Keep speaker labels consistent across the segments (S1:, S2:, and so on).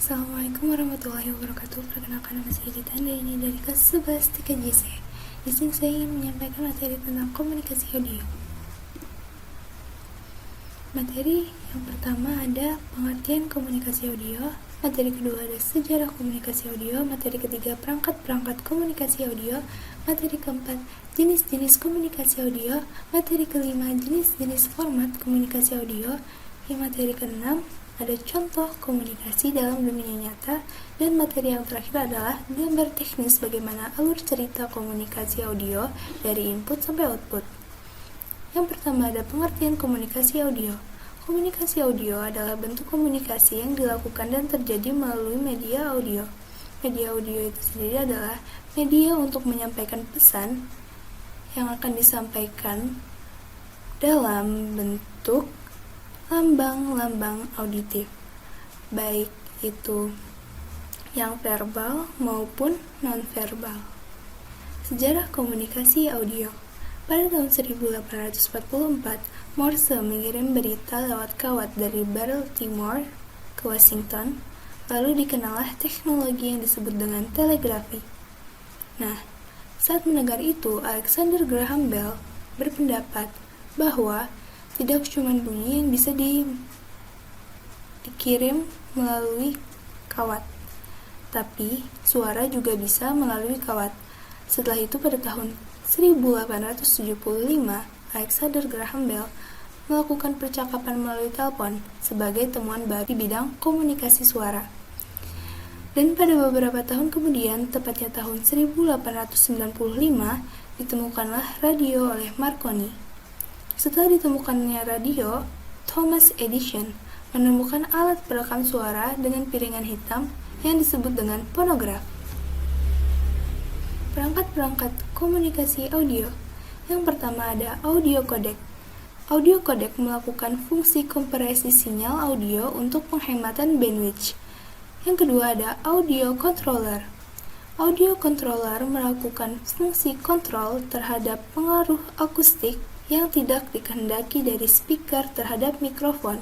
S1: Assalamualaikum warahmatullahi wabarakatuh. Perkenalkan, nama saya Gita dan ini dari kelas 11 3JC. Di sini saya ingin menyampaikan materi tentang komunikasi audio. Materi yang pertama ada pengertian komunikasi audio, materi kedua ada sejarah komunikasi audio, materi ketiga perangkat-perangkat komunikasi audio, materi keempat jenis-jenis komunikasi audio, materi kelima jenis-jenis format komunikasi audio, yang materi keenam ada contoh komunikasi dalam dunia nyata, dan materi yang terakhir adalah gambar teknis bagaimana alur cerita komunikasi audio dari input sampai output. Yang pertama ada pengertian komunikasi audio. Komunikasi audio adalah bentuk komunikasi yang dilakukan dan terjadi melalui media audio. Media audio itu sendiri adalah media untuk menyampaikan pesan yang akan disampaikan dalam bentuk lambang-lambang auditif, baik itu yang verbal maupun non-verbal. Sejarah komunikasi audio. Pada tahun 1844, Morse mengirim berita lewat kawat dari Baltimore ke Washington, lalu dikenallah teknologi yang disebut dengan telegrafi. Nah, saat mendengar itu, Alexander Graham Bell berpendapat bahwa tidak cuma bunyi yang bisa dikirim melalui kawat, tapi suara juga bisa melalui kawat. Setelah itu pada tahun 1875, Alexander Graham Bell melakukan percakapan melalui telepon sebagai temuan baru di bidang komunikasi suara. Dan pada beberapa tahun kemudian, tepatnya tahun 1895, ditemukanlah radio oleh Marconi. Setelah ditemukannya radio, Thomas Edison menemukan alat perekam suara dengan piringan hitam yang disebut dengan fonograf. Perangkat-perangkat komunikasi audio. Yang pertama ada audio codec. Audio codec melakukan fungsi kompresi sinyal audio untuk penghematan bandwidth. Yang kedua ada audio controller. Audio controller melakukan fungsi kontrol terhadap pengaruh akustik yang tidak dikehendaki dari speaker terhadap mikrofon.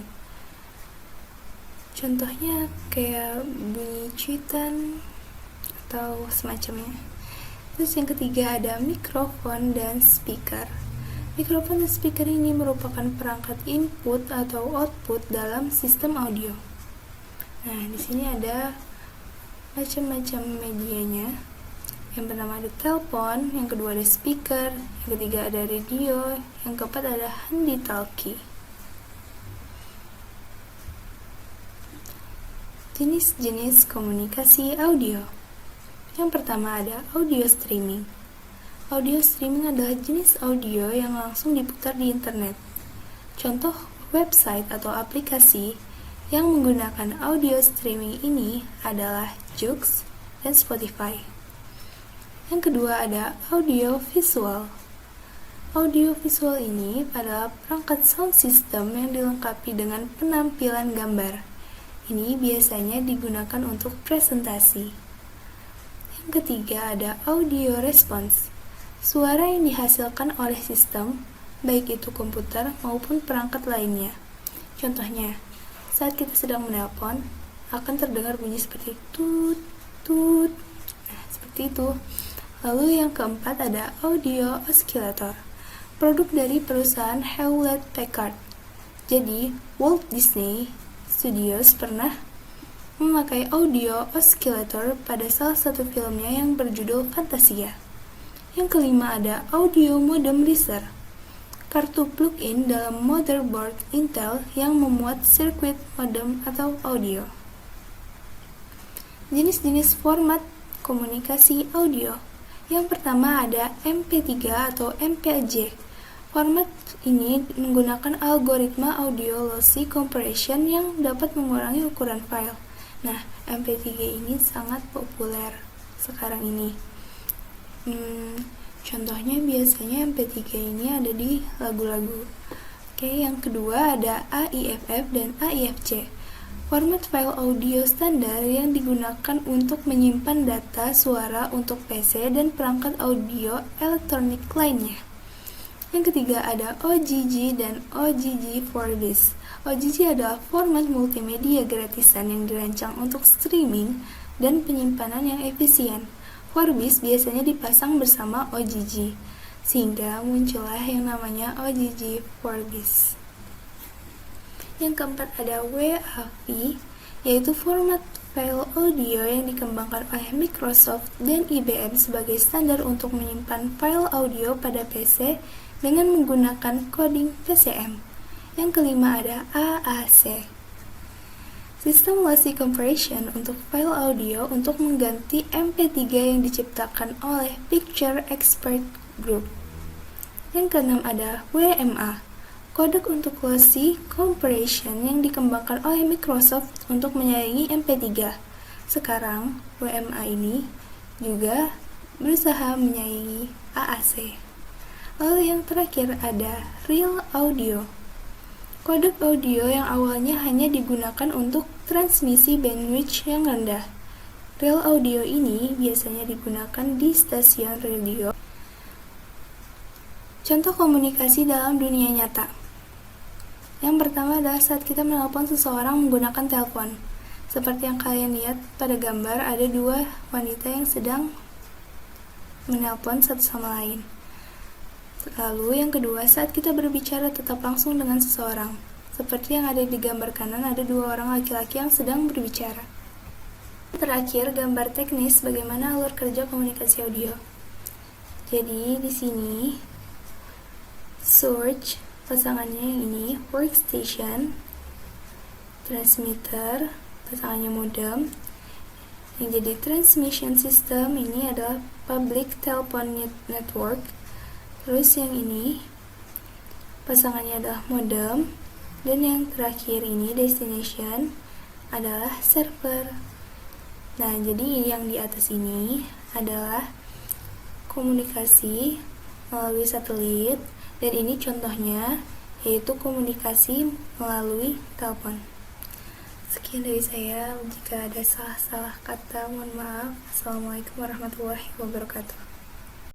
S1: Contohnya kayak bunyi cuitan atau semacamnya. Terus yang ketiga ada mikrofon dan speaker. Mikrofon dan speaker ini merupakan perangkat input atau output dalam sistem audio. Nah, di sini ada macam-macam medianya. Yang pertama ada telepon, yang kedua ada speaker, yang ketiga ada radio, yang keempat ada handy-talkie. Jenis-jenis komunikasi audio. Yang pertama ada audio streaming. Audio streaming adalah jenis audio yang langsung diputar di internet. Contoh website atau aplikasi yang menggunakan audio streaming ini adalah Joox dan Spotify. Yang kedua ada audio visual. Audio visual ini adalah perangkat sound system yang dilengkapi dengan penampilan gambar. Ini biasanya digunakan untuk presentasi. Yang ketiga ada audio response. Suara yang dihasilkan oleh sistem, baik itu komputer maupun perangkat lainnya. Contohnya, saat kita sedang menelpon, akan terdengar bunyi seperti tut, tut. Nah, seperti itu. Lalu yang keempat ada audio oscillator, produk dari perusahaan Hewlett-Packard. Jadi, Walt Disney Studios pernah memakai audio oscillator pada salah satu filmnya yang berjudul Fantasia. Yang kelima ada audio modem riser, kartu plug-in dalam motherboard Intel yang memuat sirkuit modem atau audio. Jenis-jenis format komunikasi audio. Yang pertama ada MP3 atau MPAJ. Format ini menggunakan algoritma audio lossy compression yang dapat mengurangi ukuran file. Nah, MP3 ini sangat populer sekarang ini. Contohnya biasanya MP3 ini ada di lagu-lagu. Oke, yang kedua ada AIFF dan AIFC. Format file audio standar yang digunakan untuk menyimpan data suara untuk PC dan perangkat audio elektronik lainnya. Yang ketiga ada OGG dan OGG Vorbis. OGG adalah format multimedia gratisan yang dirancang untuk streaming dan penyimpanan yang efisien. Vorbis biasanya dipasang bersama OGG, sehingga muncullah yang namanya OGG Vorbis. Yang keempat ada WAV, yaitu format file audio yang dikembangkan oleh Microsoft dan IBM sebagai standar untuk menyimpan file audio pada PC dengan menggunakan coding PCM. Yang kelima ada AAC, System Lossy Compression untuk file audio untuk mengganti MP3 yang diciptakan oleh Picture Expert Group. Yang keenam ada WMA, Codec untuk Lossy Compression yang dikembangkan oleh Microsoft untuk menyaingi MP3. Sekarang, WMA ini juga berusaha menyaingi AAC. Lalu yang terakhir ada Real Audio, Codec audio yang awalnya hanya digunakan untuk transmisi bandwidth yang rendah. Real Audio ini biasanya digunakan di stasiun radio. Contoh komunikasi dalam dunia nyata. Yang pertama adalah saat kita menelpon seseorang menggunakan telepon. Seperti yang kalian lihat pada gambar, ada dua wanita yang sedang menelpon satu sama lain. Lalu yang kedua, saat kita berbicara tetap langsung dengan seseorang. Seperti yang ada di gambar kanan, ada dua orang laki-laki yang sedang berbicara. Terakhir, gambar teknis bagaimana alur kerja komunikasi audio. Jadi di sini source pasangannya yang ini, workstation, transmitter, pasangannya modem. Yang jadi transmission system ini adalah public telephone network. Terus yang ini, pasangannya adalah modem. Dan yang terakhir ini, destination, adalah server. Nah, jadi yang di atas ini adalah komunikasi melalui satelit. Dan ini contohnya, yaitu komunikasi melalui telepon. Sekian dari saya, jika ada salah-salah kata, mohon maaf. Assalamualaikum warahmatullahi wabarakatuh.